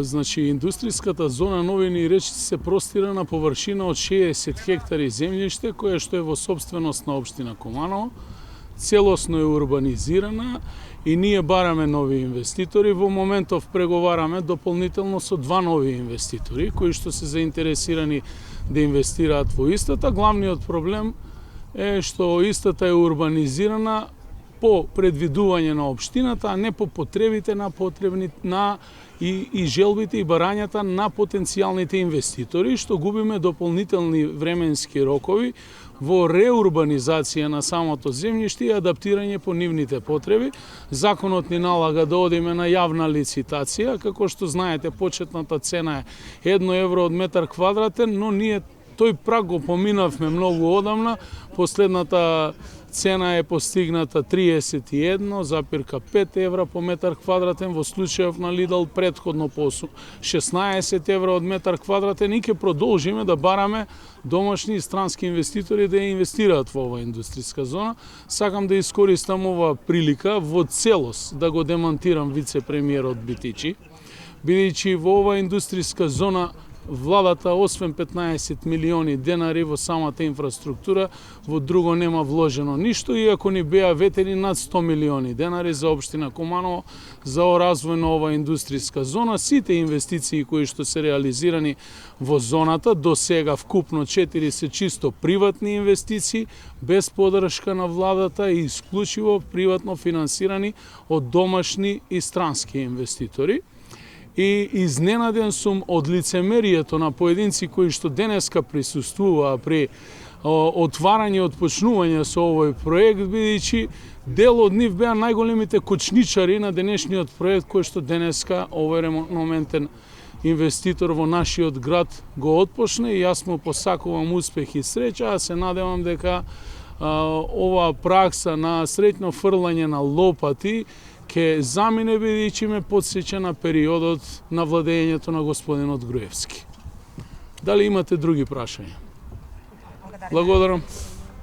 Значи, индустријската зона Новини речици се простира на површина од 60 хектари земјиште, кое што е во собственост на општина Куманово, целосно е урбанизирана и ние бараме нови инвеститори. Во моментов преговараме дополнително со 2 нови инвеститори, кои што се заинтересирани да инвестираат во истата. Главниот проблем е што истата е урбанизирана по предвидување на општината, а не по потребите и желбите и барањата на потенцијалните инвеститори, што губиме дополнителни временски рокови во реурбанизација на самото земјиште и адаптирање по нивните потреби. Законот ни налага да одиме на јавна лицитација, како што знаете, почетната цена е 1 евро од метар квадратен, но ние тој праг го поминавме многу одамна. Последната цена е постигната 31,5 евра по метар квадратен, во случајов на Лидл претходно по 16 евра од метар квадратен, и ќе продолжиме да бараме домашни и странски инвеститори да инвестираат во оваа индустријска зона. Сакам да искористам оваа прилика во целост да го демантирам вице-премиерот Битичи, бидејќи во оваа индустријска зона владата, освен 15 милиони денари во самата инфраструктура, во друго нема вложено ништо, иако ни беа ветени над 100 милиони денари за општина Куманово за развој на оваа индустријска зона. Сите инвестиции кои што се реализирани во зоната до сега, вкупно 4, се чисто приватни инвестиции, без подршка на владата и исклучиво приватно финансирани од домашни и странски инвеститори. И изненаден сум од лицемерието на поединци кои што денеска присуствуваа при отварање и отпочнување со овој проект, бидејќи дел од нив беа најголемите кочничари на денешниот проект кој што денеска овој моментен инвеститор во нашиот град го отпочне, и јас му посакувам успех и среќа, а се надевам дека оваа пракса на среќно фрлање на лопати ќе замине, бидејќи ме потсеќа на периодот на владењето на господинот Груевски. Дали имате други прашања? Благодарам.